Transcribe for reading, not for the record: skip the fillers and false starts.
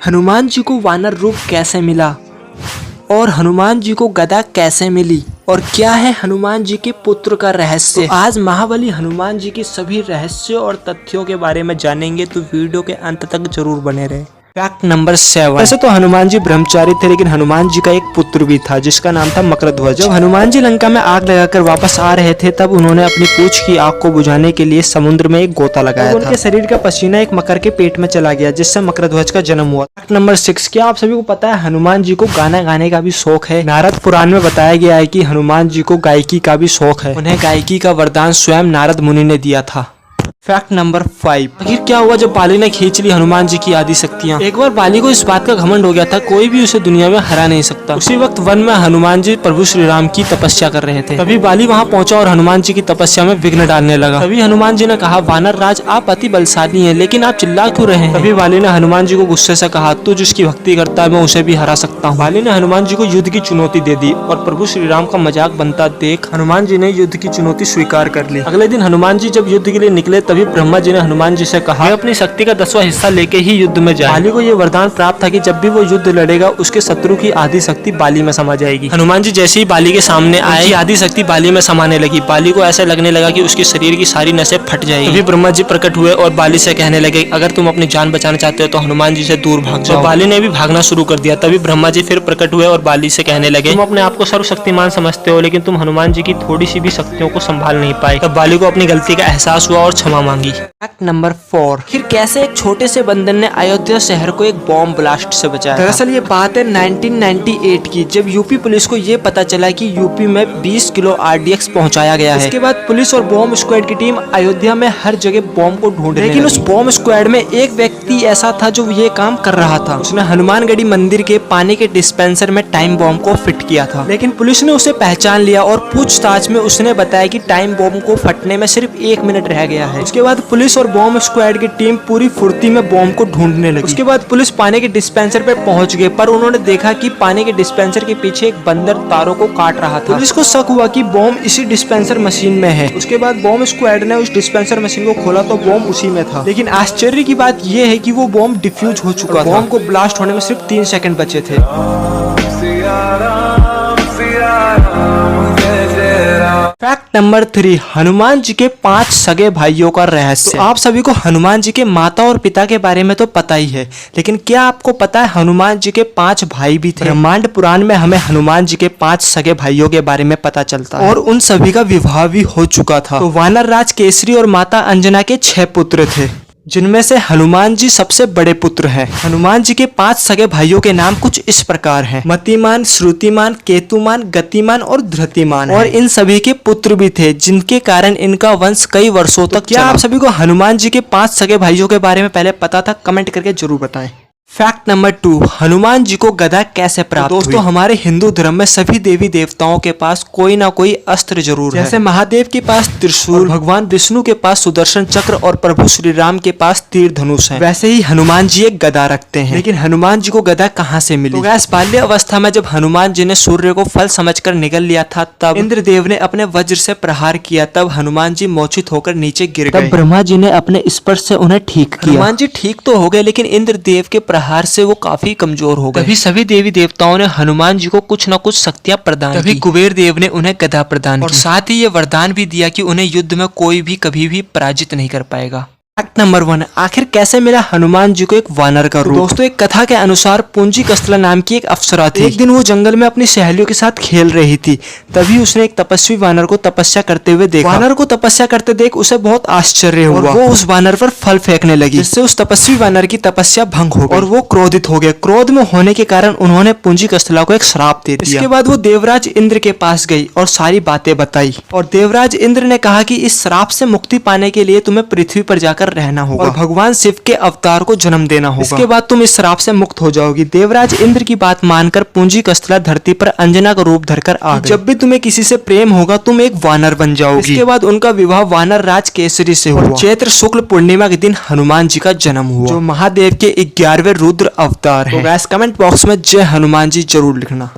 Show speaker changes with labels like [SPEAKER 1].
[SPEAKER 1] हनुमान जी को वानर रूप कैसे मिला और हनुमान जी को गदा कैसे मिली और क्या है हनुमान जी के पुत्र का रहस्य। तो आज महाबली हनुमान जी के सभी रहस्यों और तथ्यों के बारे में जानेंगे, तो वीडियो के अंत तक जरूर बने रहे। Fact number 7। वैसे तो हनुमान जी ब्रह्मचारी थे, लेकिन हनुमान जी का एक पुत्र भी था जिसका नाम था मकरध्वज। जब हनुमान जी लंका में आग लगाकर वापस आ रहे थे, तब उन्होंने अपनी पूंछ की आग को बुझाने के लिए समुद्र में एक गोता लगाया था। उनके शरीर का पसीना एक मकर के पेट में चला गया, जिससे मकरध्वज का जन्म हुआ। Fact number 6। क्या आप सभी को पता है हनुमान जी को गाना गाने का भी शौक है। नारद पुराण में बताया गया है कि हनुमान जी को गायकी का भी शौक है। उन्हें गायकी का वरदान स्वयं नारद मुनि ने दिया था। Fact number 5। आखिर क्या हुआ जब बाली ने खींच ली हनुमान जी की आदि शक्तियां। एक बार बाली को इस बात का घमंड हो गया था, कोई भी उसे दुनिया में हरा नहीं सकता। उसी वक्त वन में हनुमान जी प्रभु श्री राम की तपस्या कर रहे थे। तभी बाली वहां पहुंचा और हनुमान जी की तपस्या में विघ्न डालने लगा। तभी हनुमान जी ने कहा, वानर राज आप अति बलशाली हैं, लेकिन आप चिल्ला क्यों रहे हैं। तभी बाली ने हनुमान जी को गुस्से से कहा, तू जिसकी भक्ति करता है मैं उसे भी हरा सकता हूँ। बाली ने हनुमान जी को युद्ध की चुनौती दे दी और प्रभु श्री राम का मजाक बनता देख हनुमान जी ने युद्ध की चुनौती स्वीकार कर ली। अगले दिन हनुमान जी जब युद्ध के लिए निकले, तभी ब्रह्मा जी ने हनुमान जी से कहा, अपनी शक्ति का 10वां हिस्सा लेके ही युद्ध में जाए। बाली को ये वरदान प्राप्त था कि जब भी वो युद्ध लड़ेगा, उसके शत्रु की आधी शक्ति बाली में समा जाएगी। हनुमान जी जैसे ही बाली के सामने आए, आधी शक्ति बाली में समाने लगी। बाली को ऐसे लगने लगा कि उसके शरीर की सारी नसें फट जाएगी। तभी ब्रह्मा जी प्रकट हुए और बाली से कहने लगे, अगर तुम अपनी जान बचाना चाहते हो तो हनुमान जी से दूर भाग जाओ। बाली ने भी भागना शुरू कर दिया। तभी ब्रह्मा जी फिर प्रकट हुए और बाली से कहने लगे, तुम अपने आप को सर्वशक्तिमान समझते हो, लेकिन तुम हनुमान जी की थोड़ी सी भी शक्तियों को संभाल नहीं पाए। तब बाली को अपनी गलती का एहसास हुआ और क्षमा मांगी। Fact number 4। फिर कैसे एक छोटे से बंदर ने अयोध्या शहर को एक बॉम्ब ब्लास्ट से बचाया। दरअसल ये बात है 1998 की, जब यूपी पुलिस को ये पता चला कि यूपी में 20 किलो RDX पहुंचाया गया है। इसके बाद पुलिस और बॉम्ब स्क्वाड की टीम अयोध्या में हर जगह बॉम्ब को ढूंढ रही। लेकिन उस बॉम्ब स्क्वाड में एक व्यक्ति ऐसा था जो ये काम कर रहा था। उसने हनुमानगढ़ी मंदिर के पानी के डिस्पेंसर में टाइम बॉम्ब को फिट किया था। लेकिन पुलिस ने उसे पहचान लिया और पूछताछ में उसने बताया कि टाइम बॉम्ब को फटने में सिर्फ 1 मिनट रह गया है। उसके बाद पुलिस और बॉम्ब स्क्वाड की टीम पूरी फुर्ती में बॉम्ब को ढूंढने लगी। उसके बाद पुलिस पानी के डिस्पेंसर पे पहुंच गए, पर उन्होंने देखा कि पानी के डिस्पेंसर के पीछे एक बंदर तारों को काट रहा था। पुलिस को शक हुआ कि बॉम्ब इसी डिस्पेंसर मशीन में है। उसके बाद बॉम्ब स्क्वाड ने उस डिस्पेंसर मशीन को खोला तो बॉम्ब उसी में था। लेकिन आश्चर्य की बात यह है कि वो बॉम्ब डिफ्यूज हो चुका था। बॉम्ब को ब्लास्ट होने में सिर्फ 3 सेकंड बचे थे। Fact number 3। हनुमान जी के 5 सगे भाइयों का रहस्य। तो आप सभी को हनुमान जी के माता और पिता के बारे में तो पता ही है, लेकिन क्या आपको पता है हनुमान जी के 5 भाई भी थे। ब्रह्मांड पुराण में हमें हनुमान जी के 5 सगे भाइयों के बारे में पता चलता है और उन सभी का विवाह भी हो चुका था। तो वानर राज केसरी और माता अंजना के 6 पुत्र थे, जिनमें से हनुमान जी सबसे बड़े पुत्र हैं। हनुमान जी के 5 सगे भाइयों के नाम कुछ इस प्रकार हैं। मतिमान, श्रुतिमान, केतुमान, गतिमान और धृतिमान। और इन सभी के पुत्र भी थे, जिनके कारण इनका वंश कई वर्षों तक चला। क्या आप सभी को हनुमान जी के 5 सगे भाइयों के बारे में पहले पता था? कमेंट करके जरूर बताएं। Fact number 2। हनुमान जी को गदा कैसे प्राप्त हुई? दोस्तों, हमारे हिंदू धर्म में सभी देवी देवताओं के पास कोई ना कोई अस्त्र जरूर है। जैसे महादेव के पास त्रिशूल, भगवान विष्णु के पास सुदर्शन चक्र और प्रभु श्री राम के पास तीर धनुष है, वैसे ही हनुमान जी एक गदा रखते हैं। लेकिन हनुमान जी को गदा कहाँ से मिली? तो गैस, बाल्य अवस्था में जब हनुमान जी ने सूर्य को फल समझकर निगल लिया था, तब इंद्रदेव ने अपने वज्र से प्रहार किया। तब हनुमान जी मूर्छित होकर नीचे गिर गए। तब ब्रह्मा जी ने अपने स्पर्श से उन्हें ठीक किया। हनुमान जी ठीक तो हो गए, लेकिन इंद्रदेव के प्रहार से वो काफी कमजोर हो गए। तभी सभी देवी देवताओं ने हनुमान जी को कुछ न कुछ शक्तियां प्रदान की। तभी कुबेर देव ने उन्हें गदा प्रदान की और साथ ही ये वरदान भी दिया कि उन्हें युद्ध में कोई भी कभी भी पराजित नहीं कर पाएगा। Fact number 1। आखिर कैसे मिला हनुमान जी को एक वानर का रूप? दोस्तों, एक कथा के अनुसार पूंजी कस्तला नाम की एक अप्सरा थी। एक दिन वो जंगल में अपनी सहेलियों के साथ खेल रही थी। तभी उसने एक तपस्वी वानर को तपस्या करते हुए देखा। वानर को तपस्या करते देख उसे बहुत आश्चर्य हुआ। वो उस वानर पर फल फेंकने लगी, जिससे उस तपस्वी वानर की तपस्या भंग हो गई और वो क्रोधित हो गए। क्रोध में होने के कारण उन्होंने पूंजी कस्तला को एक श्राप दे दिया। इसके बाद वो देवराज इंद्र के पास गई और सारी बातें बताई। और देवराज इंद्र ने कहा कि इस श्राप से मुक्ति पाने के लिए तुम्हें पृथ्वी पर जाकर रहना होगा और भगवान शिव के अवतार को जन्म देना होगा। इसके बाद तुम इस श्राप से मुक्त हो जाओगी। देवराज इंद्र की बात मानकर पूंजी कस्तला धरती पर अंजना का रूप धरकर आ गई। जब भी तुम्हें किसी से प्रेम होगा, तुम एक वानर बन जाओगी। इसके बाद उनका विवाह वानर राज केसरी से हुआ। चैत्र शुक्ल पूर्णिमा के दिन हनुमान जी का जन्म हुआ, जो महादेव के 11वें रुद्र अवतार है। तो गाइस, कमेंट बॉक्स में जय हनुमान जी जरूर लिखना।